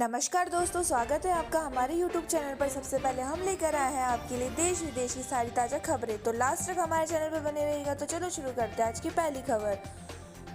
नमस्कार दोस्तों, स्वागत है आपका हमारे YouTube चैनल पर। सबसे पहले हम लेकर आए हैं आपके लिए देश विदेश की सारी ताज़ा खबरें। तो लास्ट तक हमारे चैनल पर बने रहिएगा। तो चलो शुरू करते हैं आज की पहली खबर।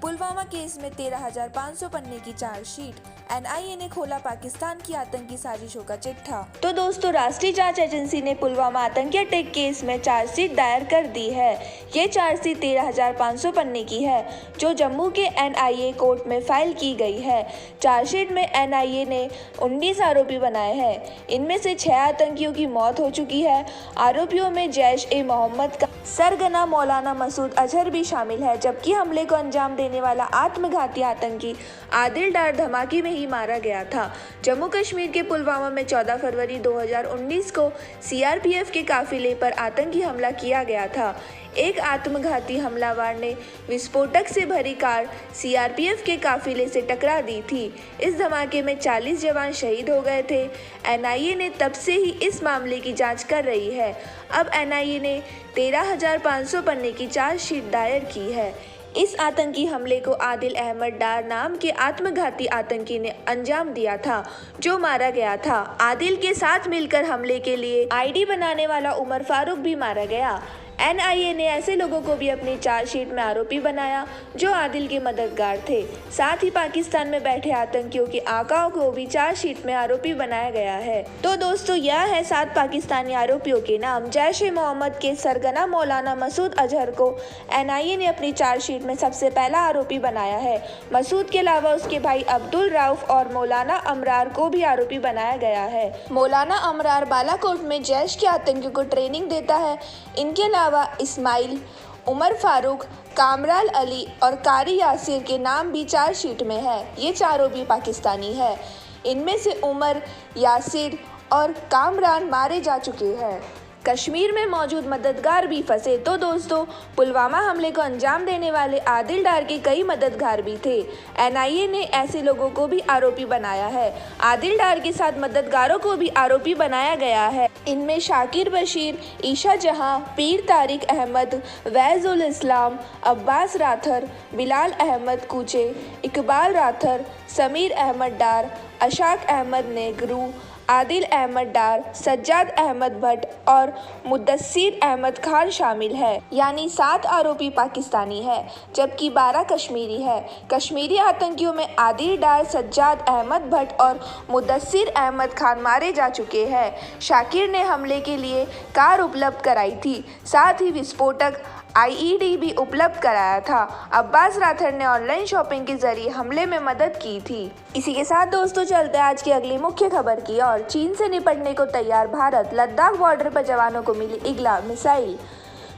पुलवामा केस में 13,500 पन्ने की चार्जशीट, NIA ने खोला पाकिस्तान की आतंकी साजिशों का चिट्ठा। तो दोस्तों, राष्ट्रीय जांच एजेंसी ने पुलवामा आतंकी अटैक केस में चार्जशीट दायर कर दी है। ये चार्जशीट 13,500 पन्ने की है, जो जम्मू के NIA कोर्ट में फाइल की गई है। चार्जशीट में NIA ने 19 आरोपी बनाए हैं। इनमें से 6 आतंकियों की मौत हो चुकी है। आरोपियों में जैश-ए-मोहम्मद का सरगना मौलाना मसूद अजहर भी शामिल है, जबकि हमले को अंजाम देने वाला आत्मघाती आतंकी आदिल डार धमाके में ही मारा गया था। जम्मू कश्मीर के पुलवामा में 14 फरवरी 2019 को CRPF के काफिले पर आतंकी हमला किया गया था। एक आत्मघाती हमलावर ने विस्फोटक से भरी कार CRPF के काफिले से टकरा दी थी। इस धमाके में 40 जवान शहीद हो गए थे। NIA ने तब से ही इस मामले की जांच कर रही है। अब NIA ने 13,500 पन्ने की चार्जशीट दायर की है। इस आतंकी हमले को आदिल अहमद डार नाम के आत्मघाती आतंकी ने अंजाम दिया था, जो मारा गया था। आदिल के साथ मिलकर हमले के लिए ID बनाने वाला उमर फारूक भी मारा गया। NIA ने ऐसे लोगों को भी अपनी चार्जशीट में आरोपी बनाया जो आदिल के मददगार थे। साथ ही पाकिस्तान में बैठे आतंकियों के आकाओं को भी चार्जशीट में आरोपी बनाया गया है। तो दोस्तों, यह है 7 पाकिस्तानी आरोपियों के नाम। जैश-ए-मोहम्मद के सरगना मौलाना मसूद अजहर को NIA ने अपनी चार्जशीट में सबसे पहला आरोपी बनाया है। मसूद के अलावा उसके भाई अब्दुल रऊफ और मौलाना अमरार को भी आरोपी बनाया गया है। मौलाना अमरार बालाकोट में जैश के आतंकियों को ट्रेनिंग देता है। इनके अलावा इस्माइल, उमर फारूक, कामरान अली और कारी यासिर के नाम भी चार्जशीट में है। ये चारों भी पाकिस्तानी है। इनमें से उमर, यासिर और कामरान मारे जा चुके हैं। कश्मीर में मौजूद मददगार भी फंसे। तो दोस्तों, पुलवामा हमले को अंजाम देने वाले आदिल डार के कई मददगार भी थे। NIA ने ऐसे लोगों को भी आरोपी बनाया है। आदिल डार के साथ मददगारों को भी आरोपी बनाया गया है। इनमें शाकिर बशीर, ईशा जहां, पीर तारिक अहमद, वैजुल इस्लाम, अब्बास राथर, बिलाल अहमद कूचे, इकबाल राथर, समीर अहमद डार, अशाक अहमद नेगरू, आदिल अहमद डार, सज्जाद अहमद भट्ट और मुद्दस्सिर अहमद खान शामिल है। यानी 7 आरोपी पाकिस्तानी है, जबकि 12 कश्मीरी है। कश्मीरी आतंकियों में आदिल डार, सज्जाद अहमद भट्ट और मुद्दस्सिर अहमद खान मारे जा चुके हैं। शाकिर ने हमले के लिए कार उपलब्ध कराई थी, साथ ही विस्फोटक IED भी उपलब्ध कराया था। अब्बास राथर ने ऑनलाइन शॉपिंग के जरिए हमले में मदद की थी। इसी के साथ दोस्तों, चलते हैं आज की अगली मुख्य खबर की ओर। चीन से निपटने को तैयार भारत, लद्दाख बॉर्डर पर जवानों को मिली ईगल मिसाइल।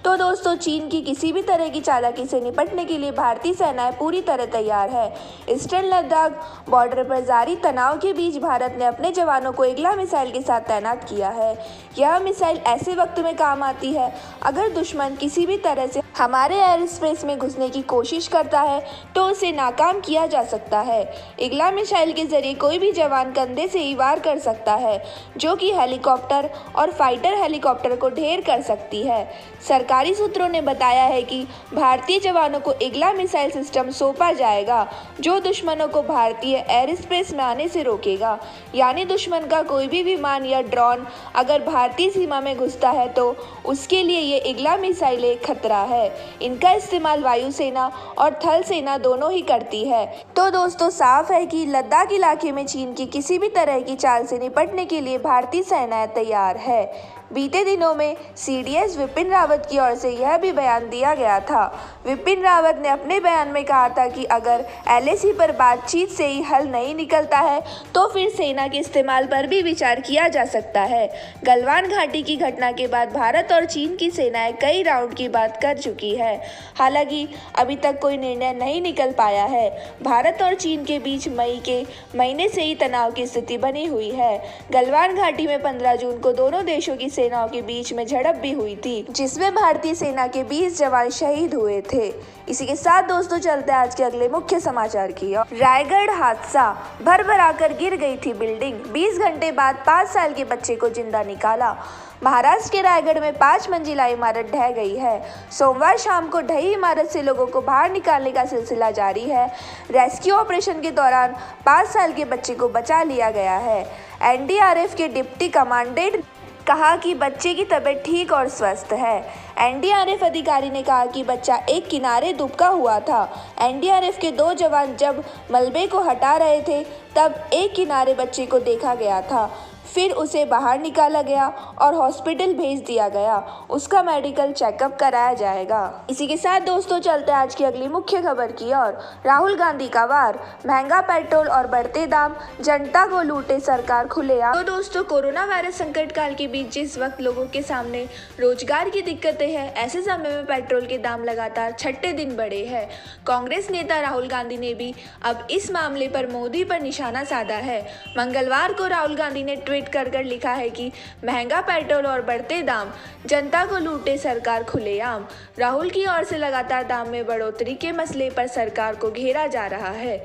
तो दोस्तों, चीन की किसी भी तरह की चालाकी से निपटने के लिए भारतीय सेनाएं पूरी तरह तैयार है। ईस्टर्न लद्दाख बॉर्डर पर जारी तनाव के बीच भारत ने अपने जवानों को ईगल मिसाइल के साथ तैनात किया है। यह मिसाइल ऐसे वक्त में काम आती है अगर दुश्मन किसी भी तरह से हमारे एयर स्पेस में घुसने की कोशिश करता है, तो उसे नाकाम किया जा सकता है। ईगल मिसाइल के जरिए कोई भी जवान कंधे से ही वार कर सकता है, जो कि हेलीकॉप्टर और फाइटर हेलीकॉप्टर को ढेर कर सकती है। सरकारी सूत्रों ने बताया है कि भारतीय जवानों को ईगल मिसाइल सिस्टम सौंपा जाएगा, जो दुश्मनों को भारतीय एयर स्पेस में आने से रोकेगा। यानी दुश्मन का कोई भी विमान या ड्रोन अगर भारतीय सीमा में घुसता है, तो उसके लिए ये ईगल मिसाइल एक खतरा है। इनका इस्तेमाल वायुसेना और थल सेना दोनों ही करती है। तो दोस्तों, साफ है कि लद्दाख इलाके में चीन की किसी भी तरह की चाल से निपटने के लिए भारतीय सेनाएं तैयार है। बीते दिनों में CDS विपिन रावत की ओर से यह भी बयान दिया गया था। विपिन रावत ने अपने बयान में कहा था कि अगर LAC पर बातचीत से ही हल नहीं निकलता है, तो फिर सेना के इस्तेमाल पर भी विचार किया जा सकता है। गलवान घाटी की घटना के बाद भारत और चीन की सेनाएं कई राउंड की बात कर चुकी है। हालांकि अभी तक कोई निर्णय नहीं निकल पाया है। भारत और चीन के बीच मई के महीने से ही तनाव की स्थिति बनी हुई है। गलवान घाटी में 15 जून को दोनों देशों की सेनाओं के बीच में झड़प भी हुई थी, जिसमें भारतीय सेना के 20 जवान शहीद हुए थे। इसी के साथ दोस्तों चलते हैं आज के अगले मुख्य समाचार की ओर। रायगढ़ हादसा, भरभराकर गिर गई थी बिल्डिंग, 20 घंटे बाद 5 साल के बच्चे को जिंदा निकाला। महाराष्ट्र के रायगढ़ में 5 मंजिला इमारत ढह गई है। सोमवार शाम को ढही इमारत से लोगों को बाहर निकालने का सिलसिला जारी है। रेस्क्यू ऑपरेशन के दौरान 5 साल के बच्चे को बचा लिया गया है। एनडीआरएफ के डिप्टी कमांडेंट कहा कि बच्चे की तबीयत ठीक और स्वस्थ है। एनडीआरएफ अधिकारी ने कहा कि बच्चा एक किनारे दुबका हुआ था। एनडीआरएफ के 2 जवान जब मलबे को हटा रहे थे तब एक किनारे बच्चे को देखा गया था। फिर उसे बाहर निकाला गया और हॉस्पिटल भेज दिया गया। उसका मेडिकल चेकअप कराया जाएगा। इसी के साथ दोस्तों चलते हैं आज की अगली मुख्य खबर की ओर। राहुल गांधी का वार, महंगा पेट्रोल और बढ़ते दाम, जनता को लूटे सरकार खुलेआम। तो दोस्तों कोरोना वायरस संकट काल के बीच जिस वक्त लोगों के सामने रोजगार की दिक्कतें हैं, ऐसे समय में पेट्रोल के दाम लगातार छठे दिन बढ़े हैं। कांग्रेस नेता राहुल गांधी ने भी अब इस मामले पर मोदी पर निशाना साधा है। मंगलवार को राहुल गांधी ने ट्वीट कर लिखा है कि महंगा पेट्रोल और बढ़ते दाम, जनता को लूटे सरकार खुलेआम। राहुल की ओर से लगातार दाम में बढ़ोतरी के मसले पर सरकार को घेरा जा रहा है।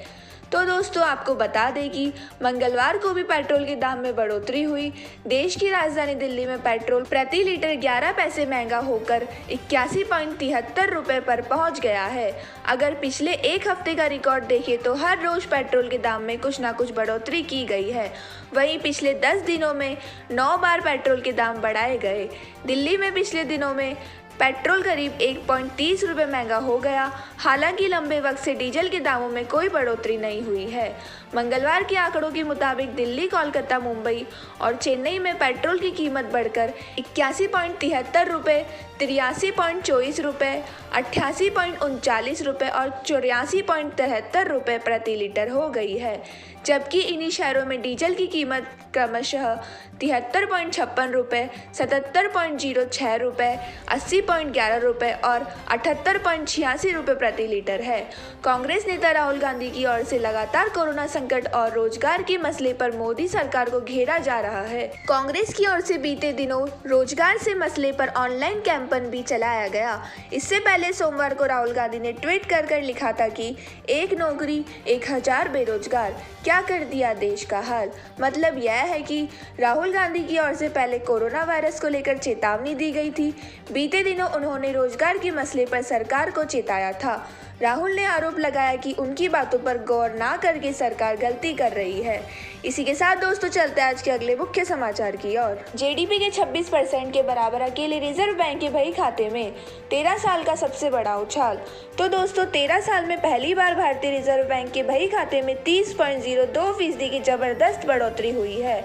तो दोस्तों आपको बता दें कि मंगलवार को भी पेट्रोल के दाम में बढ़ोतरी हुई। देश की राजधानी दिल्ली में पेट्रोल प्रति लीटर 11 पैसे महंगा होकर 81.73 रुपये पर पहुंच गया है। अगर पिछले एक हफ्ते का रिकॉर्ड देखें तो हर रोज पेट्रोल के दाम में कुछ ना कुछ बढ़ोतरी की गई है। वहीं पिछले 10 दिनों में 9 बार पेट्रोल के दाम बढ़ाए गए। दिल्ली में पिछले दिनों में पेट्रोल करीब 1.30 रुपये महंगा हो गया। हालांकि लंबे वक्त से डीजल के दामों में कोई बढ़ोतरी नहीं हुई है। मंगलवार के आंकड़ों के मुताबिक दिल्ली, कोलकाता, मुंबई और चेन्नई में पेट्रोल की कीमत बढ़कर 81.73 रुपये, 83.24 रुपये, 88.39 रुपये और 84.73 रुपये प्रति लीटर हो गई है। जबकि इन्हीं शहरों में डीजल की कीमत क्रमशः 73.56 रुपये, 77.06 रुपये, 80.11 रुपये और 78.86 रुपये प्रति लीटर है। कांग्रेस नेता राहुल गांधी की ओर से लगातार कोरोना संकट और रोजगार के मसले पर मोदी सरकार को घेरा जा रहा है। कांग्रेस की ओर से बीते दिनों रोजगार से मसले पर ऑनलाइन कैंपेन भी चलाया गया। इससे पहले सोमवार को राहुल गांधी ने ट्वीट कर लिखा था कि 1 नौकरी 1000 बेरोजगार, क्या कर दिया देश का हाल। मतलब यह है कि राहुल गांधी की ओर से पहले कोरोना वायरस को लेकर चेतावनी दी गई थी। बीते दिनों उन्होंने रोजगार के मसले पर सरकार को चेताया था। राहुल ने आरोप लगाया कि उनकी बातों पर गौर ना करके सरकार गलती कर रही है। इसी के साथ दोस्तों चलते हैं आज के अगले मुख्य समाचार की ओर। जीडीपी के 26% के बराबर अकेले रिजर्व बैंक के बही खाते में 13 साल का सबसे बड़ा उछाल। तो दोस्तों 13 साल में पहली बार भारतीय रिजर्व बैंक के बही खाते में 30.02% की जबरदस्त बढ़ोतरी हुई है।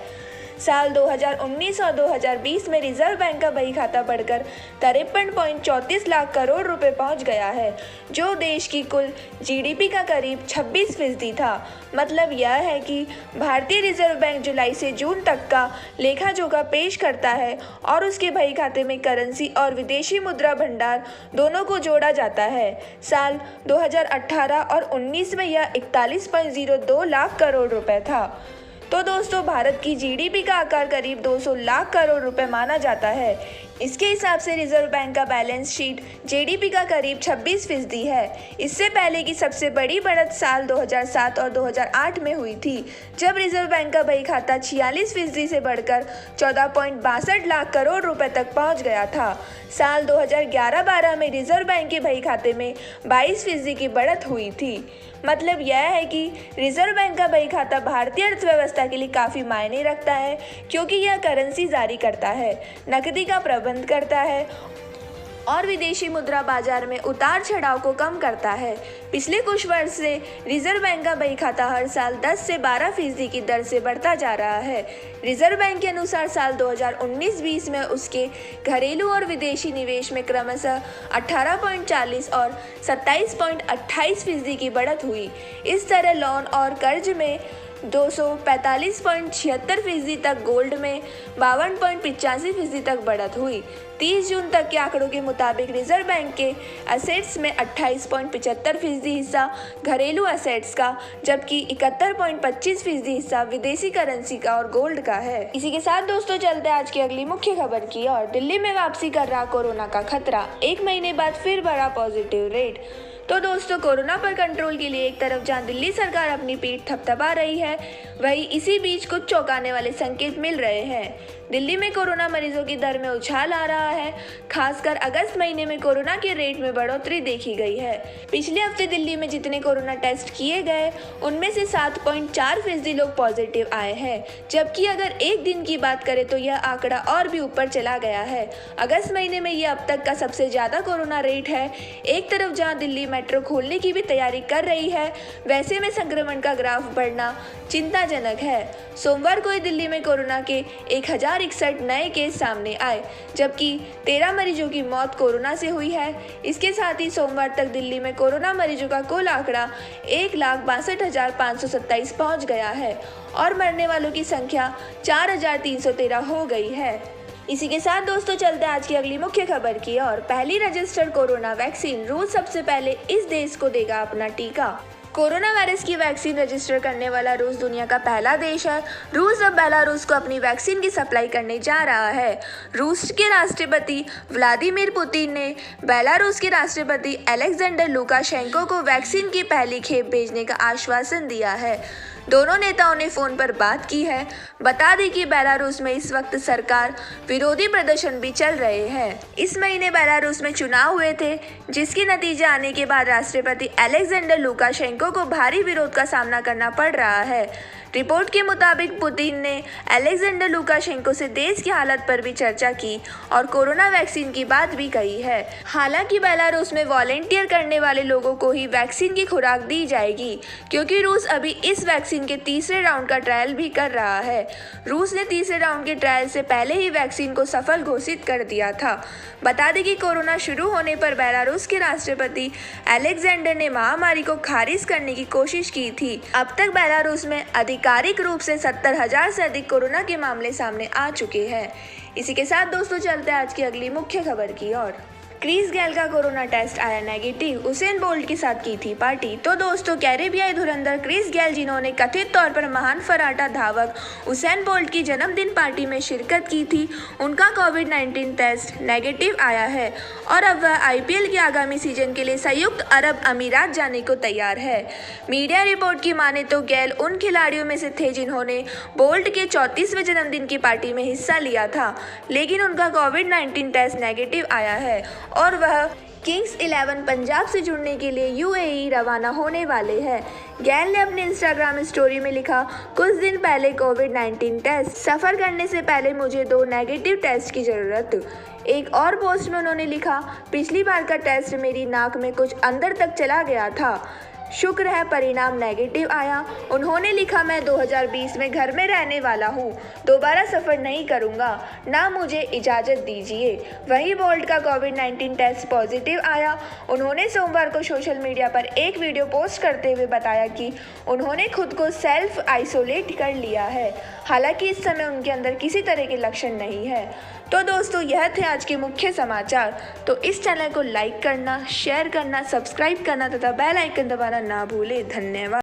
साल 2019 और 2020 में रिजर्व बैंक का बही खाता बढ़कर 53.34 लाख करोड़ रुपए पहुंच गया है, जो देश की कुल जीडीपी का करीब 26% था। मतलब यह है कि भारतीय रिजर्व बैंक जुलाई से जून तक का लेखा जोखा पेश करता है और उसके बही खाते में करेंसी और विदेशी मुद्रा भंडार दोनों को जोड़ा जाता है। साल 2018 और 19 में यह 41.02 लाख करोड़ रुपए था। तो दोस्तों भारत की जीडीपी का आकार करीब 200 लाख करोड़ रुपए माना जाता है। इसके हिसाब से रिजर्व बैंक का बैलेंस शीट जीडीपी का करीब 26% है। इससे पहले की सबसे बड़ी बढ़त साल 2007 और 2008 में हुई थी, जब रिजर्व बैंक का बही खाता 46% से बढ़कर 14.62 लाख करोड़ रुपए तक पहुंच गया था। साल 2011-12 में रिजर्व बैंक के बही खाते में 22% की बढ़त हुई थी। मतलब यह है कि रिजर्व बैंक का बही खाता भारतीय अर्थव्यवस्था के लिए काफ़ी मायने रखता है, क्योंकि यह करेंसी जारी करता है, नकदी का प्रबंध करता है और विदेशी मुद्रा बाजार में उतार चढ़ाव को कम करता है। पिछले कुछ वर्ष से रिजर्व बैंक का बही खाता हर साल 10 से 12% की दर से बढ़ता जा रहा है। रिजर्व बैंक के अनुसार साल 2019-20 में उसके घरेलू और विदेशी निवेश में क्रमशः 18.40 और 27.28% की बढ़त हुई। इस तरह लोन और कर्ज में 245.76% तक, गोल्ड में 52.85% तक बढ़त हुई। 30 जून तक के आंकड़ों के मुताबिक रिजर्व बैंक के एसेट्स में 28.75% हिस्सा घरेलू एसेट्स का, जबकि 71.25% हिस्सा विदेशी करेंसी का और गोल्ड का है। इसी के साथ दोस्तों चलते हैं आज की अगली मुख्य खबर की ओर। दिल्ली में वापसी कर रहा कोरोना का खतरा, 1 महीने बाद फिर बढ़ा पॉजिटिव रेट। तो दोस्तों, कोरोना पर कंट्रोल के लिए एक तरफ जहां दिल्ली सरकार अपनी पीठ थपथपा रही है, वहीं इसी बीच कुछ चौंकाने वाले संकेत मिल रहे हैं। दिल्ली में कोरोना मरीजों की दर में उछाल आ रहा है। खासकर अगस्त महीने में कोरोना के रेट में बढ़ोतरी देखी गई है। पिछले हफ्ते दिल्ली में जितने कोरोना टेस्ट किए गए, उनमें से 7.4% लोग पॉजिटिव आए हैं, जबकि अगर एक दिन की बात करें तो यह आंकड़ा और भी ऊपर चला गया है। अगस्त महीने में यह अब तक का सबसे ज्यादा कोरोना रेट है। एक तरफ जहां दिल्ली मेट्रो खोलने की भी तैयारी कर रही है, वैसे में संक्रमण का ग्राफ बढ़ना चिंताजनक है। सोमवार को दिल्ली में कोरोना के 1061 नए केस सामने आए, जबकि 13 मरीजों की मौत कोरोना से हुई है। इसके साथ ही सोमवार तक दिल्ली में कोरोना मरीजों का कुल आंकड़ा 1,62,527 पहुंच गया है और मरने वालों की संख्या 4,313 हो गई है। इसी के साथ दोस्तों चलते हैं आज की अगली मुख्य खबर की ओर। पहली रजिस्टर्ड कोरोना वैक्सीन, रूस सबसे पहले इस देश को देगा अपना टीका। कोरोना वायरस की वैक्सीन रजिस्टर करने वाला रूस दुनिया का पहला देश है। रूस अब बेलारूस को अपनी वैक्सीन की सप्लाई करने जा रहा है। रूस के राष्ट्रपति व्लादिमीर पुतिन ने बेलारूस के राष्ट्रपति अलेक्जेंडर लुकाशेंको को वैक्सीन की पहली खेप भेजने का आश्वासन दिया है। दोनों नेताओं ने फोन पर बात की है। बता दें कि बेलारूस में इस वक्त सरकार विरोधी प्रदर्शन भी चल रहे हैं। इस महीने बेलारूस में चुनाव हुए थे, जिसके नतीजे आने के बाद राष्ट्रपति अलेक्जेंडर लुकाशेंको को भारी विरोध का सामना करना पड़ रहा है। रिपोर्ट के मुताबिक पुतिन ने अलेक्जेंडर लुकाशेंको से देश की हालत पर भी चर्चा की और कोरोना वैक्सीन की बात भी कही है। हालांकि बेलारूस में वॉलेंटियर करने वाले लोगों को ही वैक्सीन की खुराक दी जाएगी, क्योंकि रूस अभी इस वैक्सीन के तीसरे राउंड का ट्रायल भी कर रहा है। रूस ने तीसरे राउंड के ट्रायल से पहले ही वैक्सीन को सफल घोषित कर दिया था। बता दें कि कोरोना शुरू होने पर बेलारूस के राष्ट्रपति अलेक्जेंडर ने महामारी को खारिज करने की कोशिश की थी। अब तक बेलारूस में आधिकारिक रूप से 70,000 से अधिक कोरोना के मामले सामने आ चुके हैं। इसी के साथ दोस्तों चलते हैं आज की अगली मुख्य खबर की ओर। क्रिस गेल का कोरोना टेस्ट आया नेगेटिव, उसेन बोल्ट के साथ की थी पार्टी। तो दोस्तों, कैरेबियाई धुरंधर क्रिस गेल, जिन्होंने कथित तौर पर महान फर्राटा धावक उसेन बोल्ट की जन्मदिन पार्टी में शिरकत की थी, उनका कोविड-19 टेस्ट नेगेटिव आया है और अब वह आईपीएल के आगामी सीजन के लिए संयुक्त अरब अमीरात जाने को तैयार है। मीडिया रिपोर्ट की माने तो गेल उन खिलाड़ियों में से थे जिन्होंने बोल्ट के 34वें जन्मदिन की पार्टी में हिस्सा लिया था, लेकिन उनका कोविड-19 टेस्ट नेगेटिव आया है और वह किंग्स 11 पंजाब से जुड़ने के लिए यूएई रवाना होने वाले हैं। गेल ने अपने इंस्टाग्राम स्टोरी में लिखा, कुछ दिन पहले कोविड-19 टेस्ट, सफ़र करने से पहले मुझे 2 नेगेटिव टेस्ट की ज़रूरत। एक और पोस्ट में उन्होंने लिखा, पिछली बार का टेस्ट मेरी नाक में कुछ अंदर तक चला गया था, शुक्र है परिणाम नेगेटिव आया। उन्होंने लिखा, मैं 2020 में घर में रहने वाला हूँ, दोबारा सफ़र नहीं करूँगा, ना मुझे इजाज़त दीजिए। वहीं बोल्ट का कोविड-19 टेस्ट पॉजिटिव आया। उन्होंने सोमवार को सोशल मीडिया पर एक वीडियो पोस्ट करते हुए बताया कि उन्होंने खुद को सेल्फ आइसोलेट कर लिया है। हालांकि इस समय उनके अंदर किसी तरह के लक्षण नहीं है। तो दोस्तों, यह थे आज के मुख्य समाचार। तो इस चैनल को लाइक करना, शेयर करना, सब्सक्राइब करना तथा बेल आइकन दबाना ना भूलें। धन्यवाद।